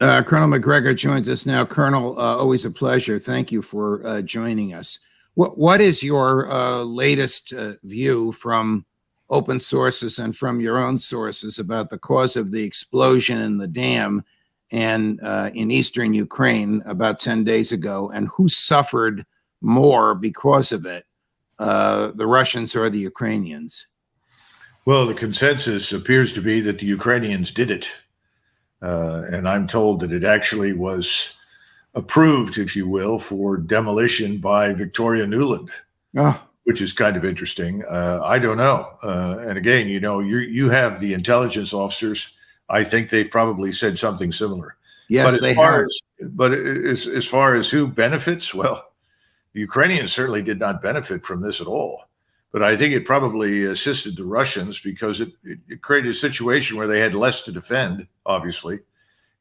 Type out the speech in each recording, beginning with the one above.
Colonel Macgregor joins us now. Colonel, always a pleasure. Thank you for joining us. What is your latest view from open sources and from your own sources about the cause of the explosion in the dam and in eastern Ukraine about 10 days ago, and who suffered more because of it, the Russians or the Ukrainians? Well, the consensus appears to be that the Ukrainians did it. And I'm told that it actually was approved, if you will, for demolition by Victoria Nuland, which is kind of interesting. I don't know. And again, you have the intelligence officers. I think they've probably said something similar. Yes, they have. But as far as who benefits, well, the Ukrainians certainly did not benefit from this at all. But I think it probably assisted the Russians because it created a situation where they had less to defend, obviously,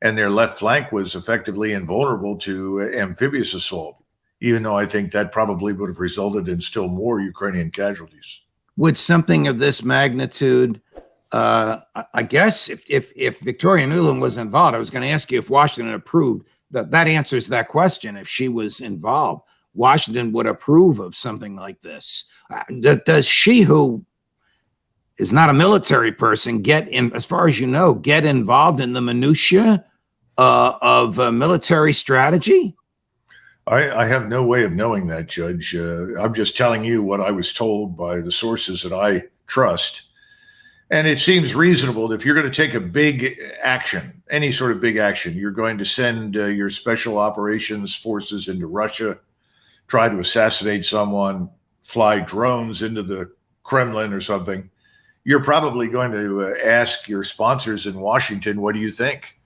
and their left flank was effectively invulnerable to amphibious assault, even though I think that probably would have resulted in still more Ukrainian casualties. Would something of this magnitude, I guess, if Victoria Nuland was involved, I was going to ask you if Washington approved. That answers that question. If she was involved, Washington would approve of something like this. Does she, who is not a military person, get in, as far as you know, get involved in the minutiae of military strategy? I have no way of knowing that, Judge. I'm just telling you what I was told by the sources that I trust. And it seems reasonable that if you're going to take a big action, any sort of big action, you're going to send your special operations forces into Russia, try to assassinate someone, fly drones into the Kremlin or something, you're probably going to ask your sponsors in Washington, what do you think?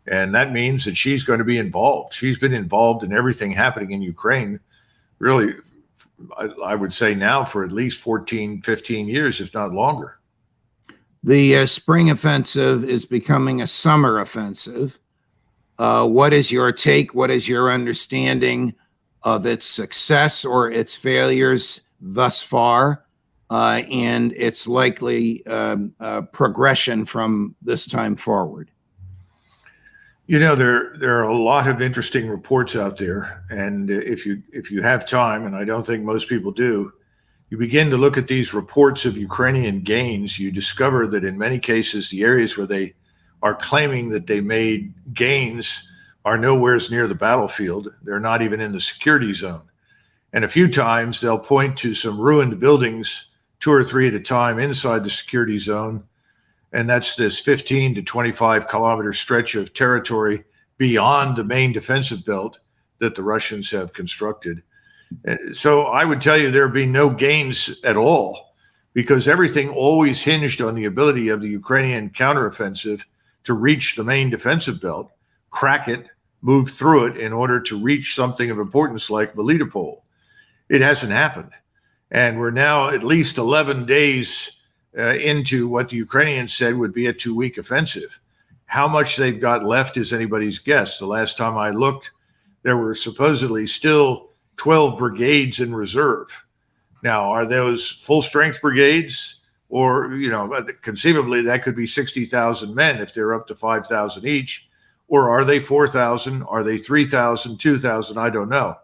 And that means that she's going to be involved. She's been involved in everything happening in Ukraine, really, I would say now for at least 14, 15 years, if not longer. The spring offensive is becoming a summer offensive. What is your take? What is your understanding of its success or its failures thus far, and its likely progression from this time forward? There are a lot of interesting reports out there, and if you have time, and I don't think most people do, you begin to look at these reports of Ukrainian gains, you discover that in many cases, the areas where they are claiming that they made gains are nowhere near the battlefield. They're not even in the security zone. And a few times they'll point to some ruined buildings, 2 or 3 at a time inside the security zone. And that's this 15 to 25 kilometer stretch of territory beyond the main defensive belt that the Russians have constructed. So I would tell you there have been no gains at all, because everything always hinged on the ability of the Ukrainian counteroffensive to reach the main defensive belt, crack it, move through it in order to reach something of importance like Melitopol. It hasn't happened. And we're now at least 11 days into what the Ukrainians said would be a 2-week offensive. How much they've got left is anybody's guess. The last time I looked, there were supposedly still 12 brigades in reserve. Now, are those full strength brigades? Or, conceivably that could be 60,000 men if they're up to 5,000 each. Or are they 4,000? Are they 3,000, 2,000? I don't know.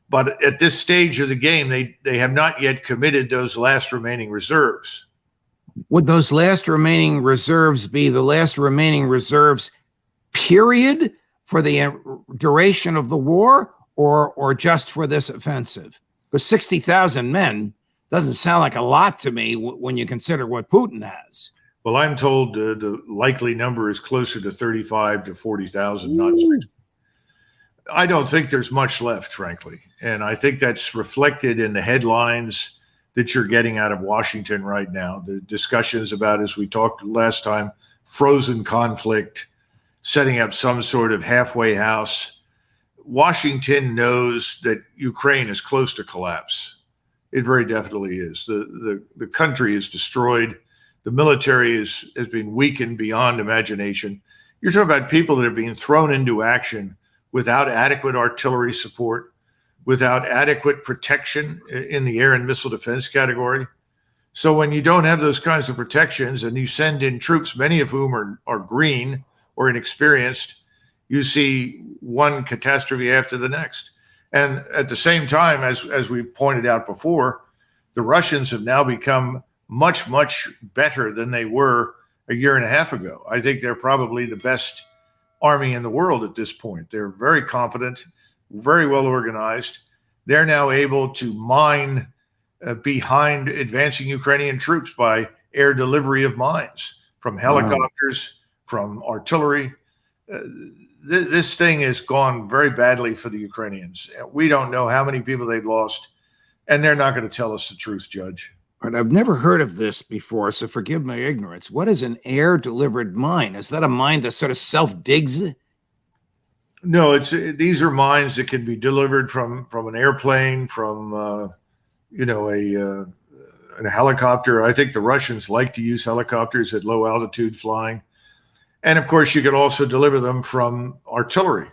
But at this stage of the game, they have not yet committed those last remaining reserves. Would those last remaining reserves be the last remaining reserves, period, for the duration of the war, or just for this offensive? Because 60,000 men doesn't sound like a lot to me when you consider what Putin has. Well, I'm told the likely number is closer to 35 to 40,000, not 60. I don't think there's much left, frankly. And I think that's reflected in the headlines that you're getting out of Washington right now. The discussions about, as we talked last time, frozen conflict, setting up some sort of halfway house. Washington knows that Ukraine is close to collapse. It very definitely is. The country is destroyed. The military has been weakened beyond imagination. You're talking about people that are being thrown into action without adequate artillery support, without adequate protection in the air and missile defense category. So when you don't have those kinds of protections and you send in troops, many of whom are green or inexperienced, you see one catastrophe after the next. And at the same time, as we pointed out before, the Russians have now become much, much better than they were a year and a half ago. I think they're probably the best army in the world at this point. They're very competent, very well organized. They're now able to mine behind advancing Ukrainian troops by air delivery of mines from helicopters, from artillery. This thing has gone very badly for the Ukrainians. We don't know how many people they've lost, and they're not going to tell us the truth, Judge. But I've never heard of this before, so forgive my ignorance. What is an air-delivered mine? Is that a mine that sort of self-digs? No, these are mines that can be delivered from an airplane, from a helicopter. I think the Russians like to use helicopters at low altitude flying. And of course, you could also deliver them from artillery.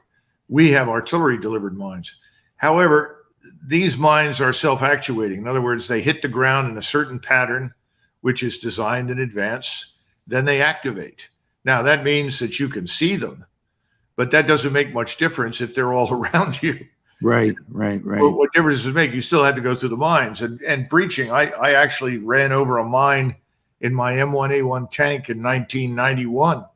We have artillery delivered mines. However, these mines are self-actuating. In other words, they hit the ground in a certain pattern, which is designed in advance. Then they activate. Now, that means that you can see them, but that doesn't make much difference if they're all around you. Right. What difference does it make? You still have to go through the mines. And breaching, I actually ran over a mine in my M1A1 tank in 1991.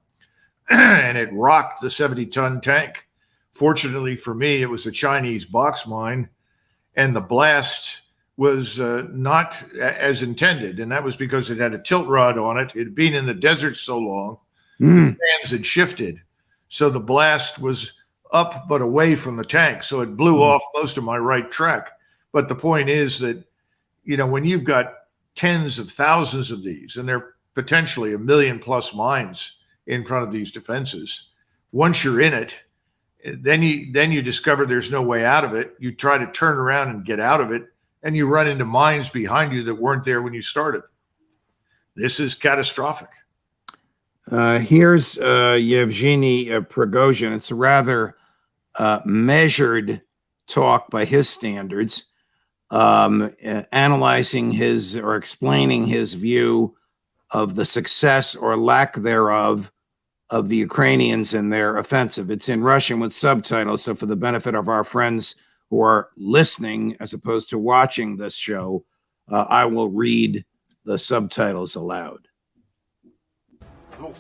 And it rocked the 70-ton tank. Fortunately for me, it was a Chinese box mine, and the blast was not as intended, and that was because it had a tilt rod on it. It had been in the desert so long, the fans had shifted, so the blast was up but away from the tank, so it blew off most of my right track. But the point is that, when you've got tens of thousands of these, and they're potentially 1 million plus mines in front of these defenses. Once you're in it, then you discover there's no way out of it. You try to turn around and get out of it, and you run into mines behind you that weren't there when you started. This is catastrophic. Here's Yevgeny Prigozhin. It's a rather measured talk by his standards, analyzing his or explaining his view of the success or lack thereof of the Ukrainians in their offensive. It's in Russian with subtitles, so for the benefit of our friends who are listening as opposed to watching this show, I will read the subtitles aloud. Two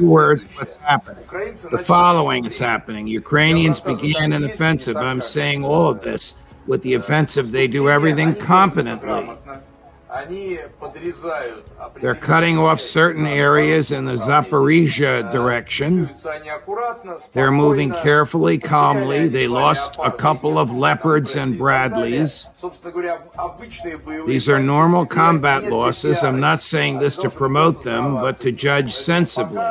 words, what's happening? The following is happening. Ukrainians began an offensive. I'm saying all of this. With the offensive, they do everything competently. They're cutting off certain areas in the Zaporizhia direction. They're moving carefully, calmly. They lost a couple of Leopards and Bradleys. These are normal combat losses. I'm not saying this to promote them, but to judge sensibly.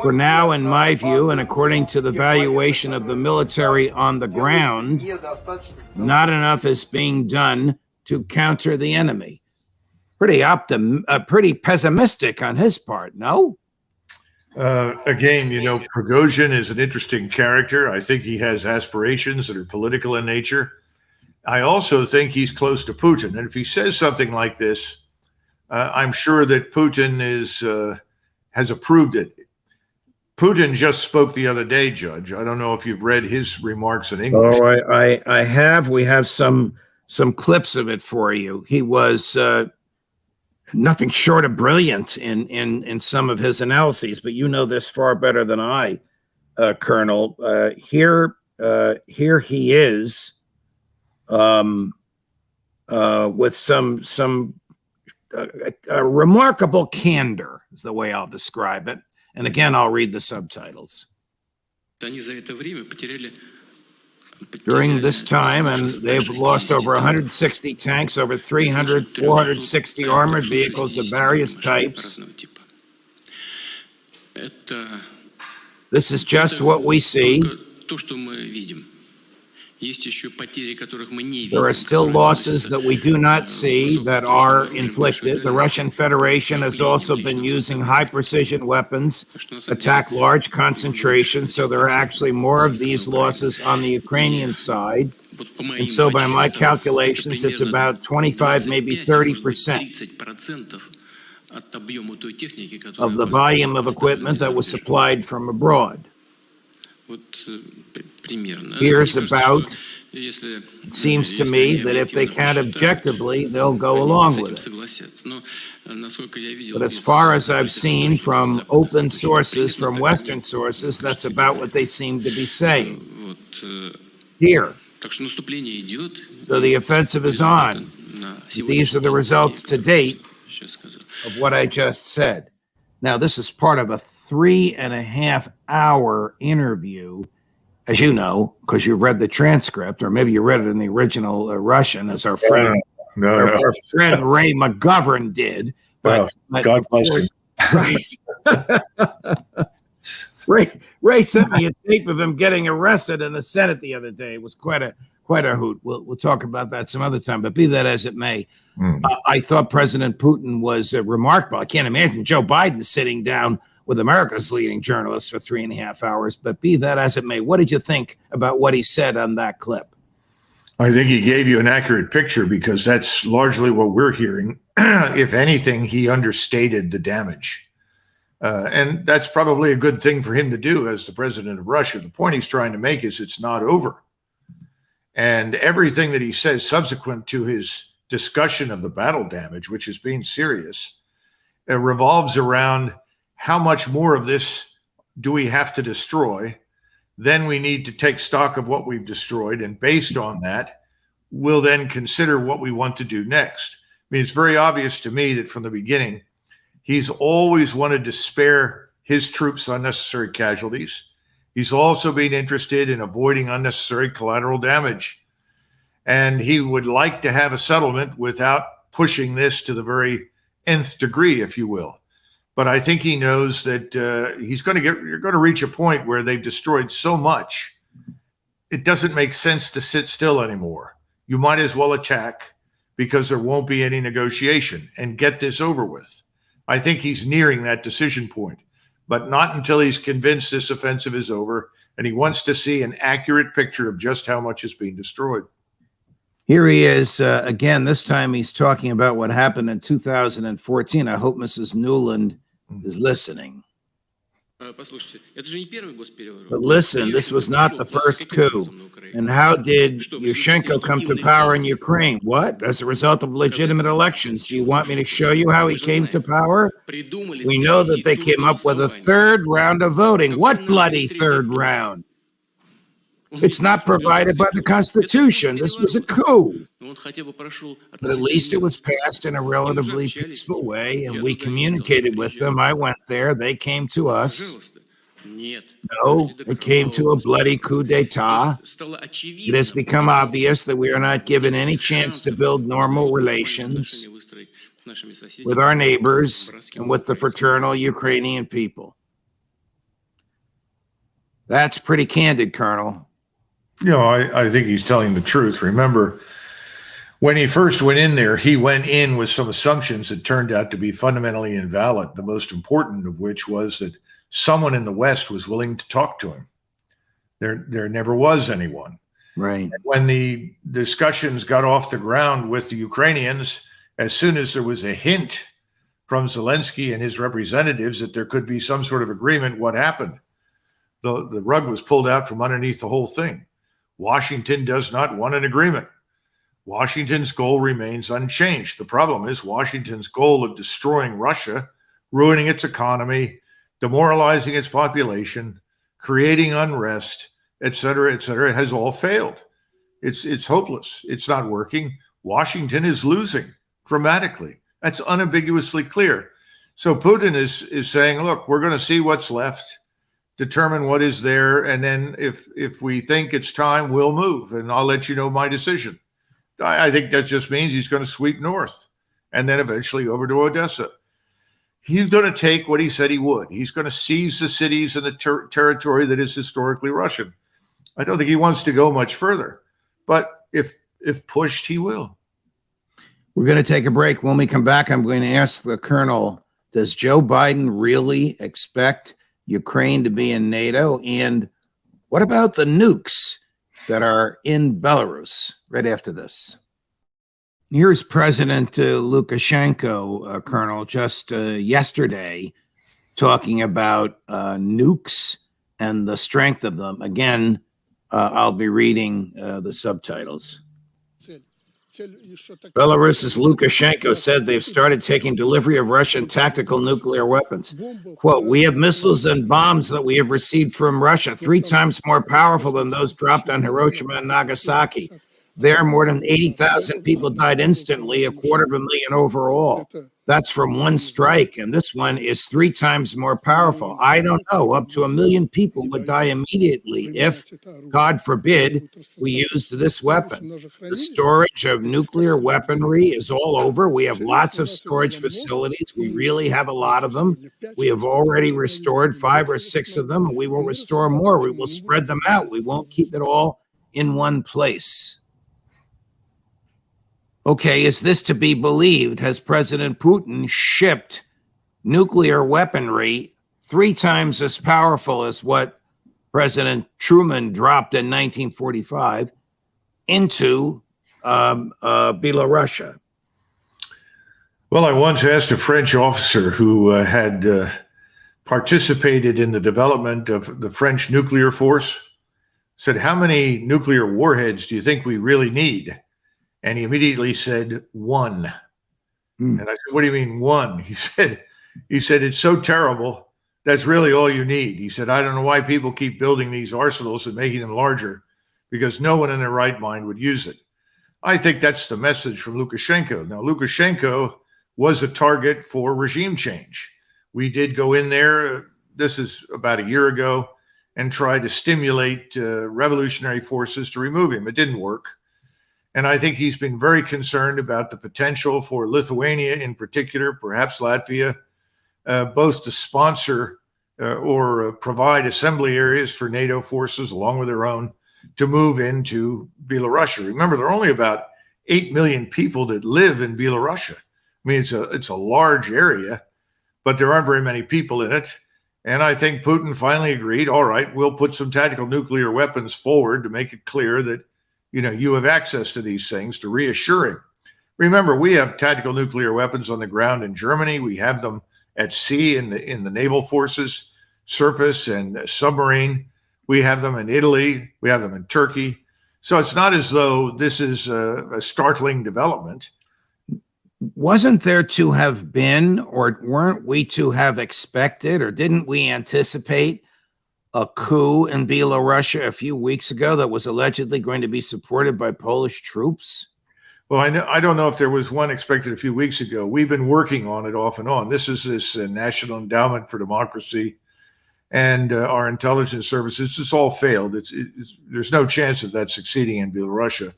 For now, in my view, and according to the valuation of the military on the ground, not enough is being done to counter the enemy. Pretty pessimistic on his part, no? Again, Prigozhin is an interesting character. I think he has aspirations that are political in nature. I also think he's close to Putin. And if he says something like this, I'm sure that Putin has approved it. Putin just spoke the other day, Judge. I don't know if you've read his remarks in English. Oh, I have. We have some clips of it for you. He was nothing short of brilliant in some of his analyses, but you know this far better than I, Colonel. Here he is with some remarkable candor is the way I'll describe it. And again, I'll read the subtitles. During this time, and they've lost over 160 tanks, over 460 armored vehicles of various types. This is just what we see. There are still losses that we do not see that are inflicted. The Russian Federation has also been using high-precision weapons, attack large concentrations, so there are actually more of these losses on the Ukrainian side. And so by my calculations, it's about 25, maybe 30% of the volume of equipment that was supplied from abroad. Here's about, it seems to me that if they count objectively, they'll go along with it. But as far as I've seen from open sources, from Western sources, that's about what they seem to be saying. Here. So the offensive is on. These are the results to date of what I just said. Now, this is part of a 3.5-hour interview, as you know, because you read the transcript, or maybe you read it in the original Russian, as our friend, our friend Ray McGovern did. But, God bless you. Ray sent me a tape of him getting arrested in the Senate the other day. It was quite a hoot. We'll talk about that some other time. But be that as it may, I thought President Putin was remarkable. I can't imagine Joe Biden sitting down with America's leading journalists for 3.5 hours. But be that as it may, what did you think about what he said on that clip? I think he gave you an accurate picture, because that's largely what we're hearing. If anything, he understated the damage. And that's probably a good thing for him to do as the president of Russia. The point he's trying to make is it's not over. And everything that he says subsequent to his discussion of the battle damage, which has been serious, revolves around how much more of this do we have to destroy? Then we need to take stock of what we've destroyed. And based on that, we'll then consider what we want to do next. I mean, it's very obvious to me that from the beginning, he's always wanted to spare his troops unnecessary casualties. He's also been interested in avoiding unnecessary collateral damage. And he would like to have a settlement without pushing this to the very nth degree, if you will. But I think he knows that you're going to reach a point where they've destroyed so much, it doesn't make sense to sit still anymore. You might as well attack, because there won't be any negotiation, and get this over with. I think he's nearing that decision point, but not until he's convinced this offensive is over, and he wants to see an accurate picture of just how much is being destroyed. Here he is again. This time he's talking about what happened in 2014. I hope Mrs. Newland is listening. But listen, this was not the first coup. And how did Yushchenko come to power in Ukraine? What? As a result of legitimate elections. Do you want me to show you how he came to power? We know that they came up with a third round of voting. What bloody third round? It's not provided by the Constitution. This was a coup. But at least it was passed in a relatively peaceful way, and we communicated with them. I went there. They came to us. No, it came to a bloody coup d'etat. It has become obvious that we are not given any chance to build normal relations with our neighbors and with the fraternal Ukrainian people. That's pretty candid, Colonel. You know, I think he's telling the truth. Remember, when he first went in there, he went in with some assumptions that turned out to be fundamentally invalid, the most important of which was that someone in the West was willing to talk to him. There never was anyone. Right. And when the discussions got off the ground with the Ukrainians, as soon as there was a hint from Zelensky and his representatives that there could be some sort of agreement, what happened? The rug was pulled out from underneath the whole thing. Washington does not want an agreement. Washington's goal remains unchanged. The problem is Washington's goal of destroying Russia, ruining its economy, demoralizing its population, creating unrest, et cetera, has all failed. It's hopeless. It's not working. Washington is losing dramatically. That's unambiguously clear. So Putin is saying, look, we're going to see what's left, determine what is there, and then if we think it's time, we'll move, and I'll let you know my decision. I think that just means he's going to sweep north and then eventually over to Odessa. He's going to take what he said he would. He's going to seize the cities and the territory that is historically Russian. I don't think he wants to go much further, but if pushed, he will. We're going to take a break. When we come back, I'm going to ask the Colonel, does Joe Biden really expect Ukraine to be in NATO? And what about the nukes that are in Belarus? Right after this. Here's President Lukashenko, Colonel, just yesterday talking about nukes and the strength of them. Again, I'll be reading the subtitles. Belarus's Lukashenko said they've started taking delivery of Russian tactical nuclear weapons. Quote, we have missiles and bombs that we have received from Russia, 3 times more powerful than those dropped on Hiroshima and Nagasaki. There, more than 80,000 people died instantly, 250,000 overall. That's from one strike, and this one is 3 times more powerful. I don't know, up to 1 million people would die immediately if, God forbid, we used this weapon. The storage of nuclear weaponry is all over. We have lots of storage facilities. We really have a lot of them. We have already restored 5 or 6 of them, and we will restore more. We will spread them out. We won't keep it all in one place. Okay, is this to be believed? Has President Putin shipped nuclear weaponry 3 times as powerful as what President Truman dropped in 1945 into Belarus? Well, I once asked a French officer who had participated in the development of the French nuclear force, said, how many nuclear warheads do you think we really need? And he immediately said, 1. And I said, what do you mean 1? He said, it's so terrible. That's really all you need. He said, I don't know why people keep building these arsenals and making them larger, because no one in their right mind would use it. I think that's the message from Lukashenko. Now, Lukashenko was a target for regime change. We did go in there, this is about a year ago, and try to stimulate revolutionary forces to remove him. It didn't work. And I think he's been very concerned about the potential for Lithuania in particular, perhaps Latvia, both to sponsor or provide assembly areas for NATO forces along with their own to move into Belarus. Remember, there are only about 8 million people that live in Belarus. I mean, it's a large area, but there aren't very many people in it. And I think Putin finally agreed, all right, we'll put some tactical nuclear weapons forward to make it clear that you have access to these things, to reassure him. Remember, we have tactical nuclear weapons on the ground in Germany. We have them at sea in the naval forces, surface and submarine. We have them in Italy. We have them in Turkey. So it's not as though this is a startling development. Wasn't there to have been, or weren't we to have expected, or didn't we anticipate a coup in Belarus a few weeks ago that was allegedly going to be supported by Polish troops? Well, I don't know if there was one expected a few weeks ago. We've been working on it off and on. This is this National Endowment for Democracy and our intelligence services. It's all failed. There's no chance of that succeeding in Belarus.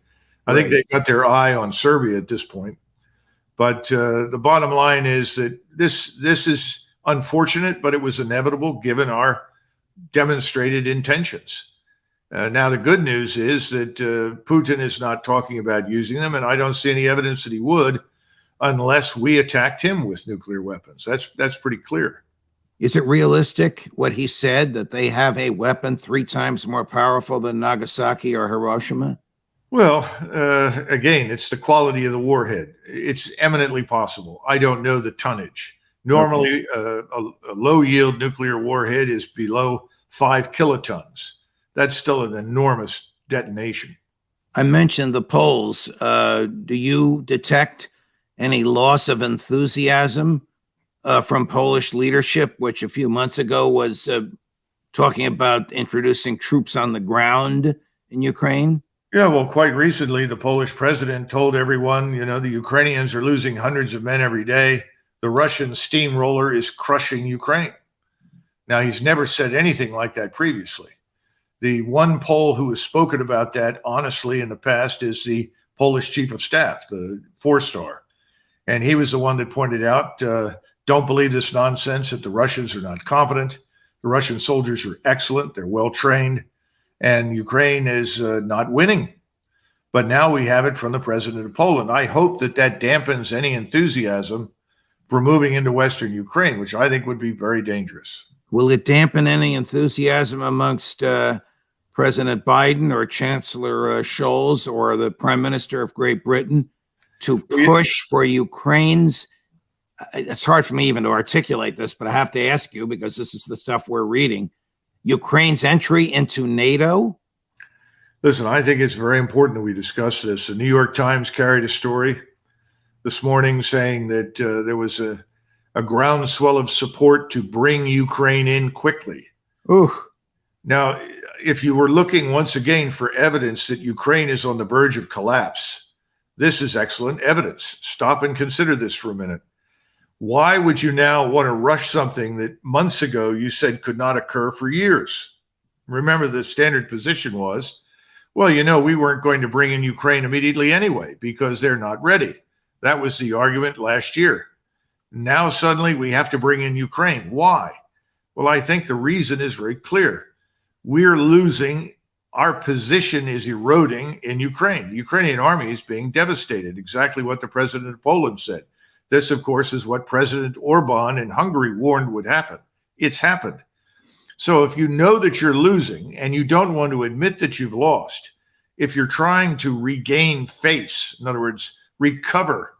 I think they've got their eye on Serbia at this point. But the bottom line is that this is unfortunate, but it was inevitable given our demonstrated intentions. Now, the good news is that Putin is not talking about using them, and I don't see any evidence that he would unless we attacked him with nuclear weapons. That's pretty clear. Is it realistic what he said, that they have a weapon 3 times more powerful than Nagasaki or Hiroshima? Well, again, it's the quality of the warhead. It's eminently possible. I don't know the tonnage. Normally, a low-yield nuclear warhead is below 5 kilotons. That's still an enormous detonation. I mentioned the polls. Do you detect any loss of enthusiasm from Polish leadership, which a few months ago was talking about introducing troops on the ground in Ukraine? Yeah, well, quite recently, the Polish president told everyone, the Ukrainians are losing hundreds of men every day. The Russian steamroller is crushing Ukraine. Now, he's never said anything like that previously. The one Pole who has spoken about that honestly in the past is the Polish chief of staff, the 4-star. And he was the one that pointed out, don't believe this nonsense that the Russians are not competent. The Russian soldiers are excellent. They're well trained. And Ukraine is not winning. But now we have it from the president of Poland. I hope that dampens any enthusiasm for moving into Western Ukraine, which I think would be very dangerous. Will it dampen any enthusiasm amongst President Biden or Chancellor Scholz or the Prime Minister of Great Britain to push for Ukraine's, it's hard for me even to articulate this, but I have to ask you because this is the stuff we're reading, Ukraine's entry into NATO? Listen, I think it's very important that we discuss this. The New York Times carried a story this morning saying that there was a groundswell of support to bring Ukraine in quickly. Ooh. Now, if you were looking once again for evidence that Ukraine is on the verge of collapse, this is excellent evidence. Stop and consider this for a minute. Why would you now want to rush something that months ago you said could not occur for years? Remember, the standard position was, well, we weren't going to bring in Ukraine immediately anyway because they're not ready. That was the argument last year. Now suddenly we have to bring in Ukraine. Why? Well, I think the reason is very clear. We're losing, our position is eroding in Ukraine. The Ukrainian army is being devastated, exactly what the president of Poland said. This, of course, is what President Orban in Hungary warned would happen. It's happened. So if you know that you're losing and you don't want to admit that you've lost, if you're trying to regain face, in other words, recover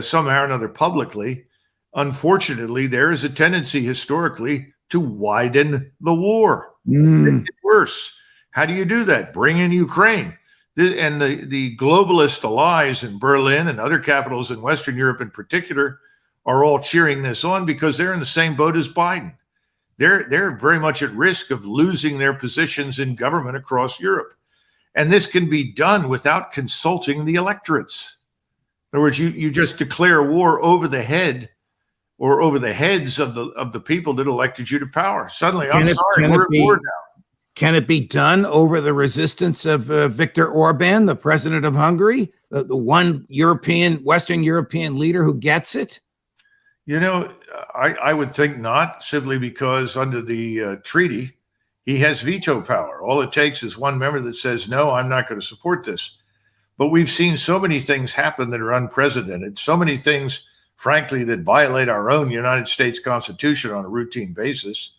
somehow or another publicly, unfortunately, there is a tendency historically to widen the war. Make it worse. How do you do that? Bring in Ukraine. And the globalist allies in Berlin and other capitals in Western Europe in particular are all cheering this on because they're in the same boat as Biden. They're very much at risk of losing their positions in government across Europe. And this can be done without consulting the electorates. In other words, you just declare war over the head or over the heads of the people that elected you to power. Suddenly, we're at war now. Can it be done over the resistance of Viktor Orban, the president of Hungary, the one Western European leader who gets it? I would think not, simply because under the treaty, he has veto power. All it takes is one member that says, no, I'm not going to support this. But we've seen so many things happen that are unprecedented, so many things, frankly, that violate our own United States Constitution on a routine basis.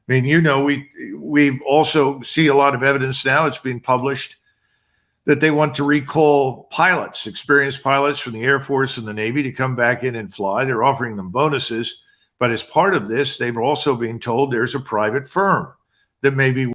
I mean, we've also see a lot of evidence now, it's being published, that they want to recall pilots, experienced pilots from the Air Force and the Navy to come back in and fly. They're offering them bonuses. But as part of this, they've also been told there's a private firm that may be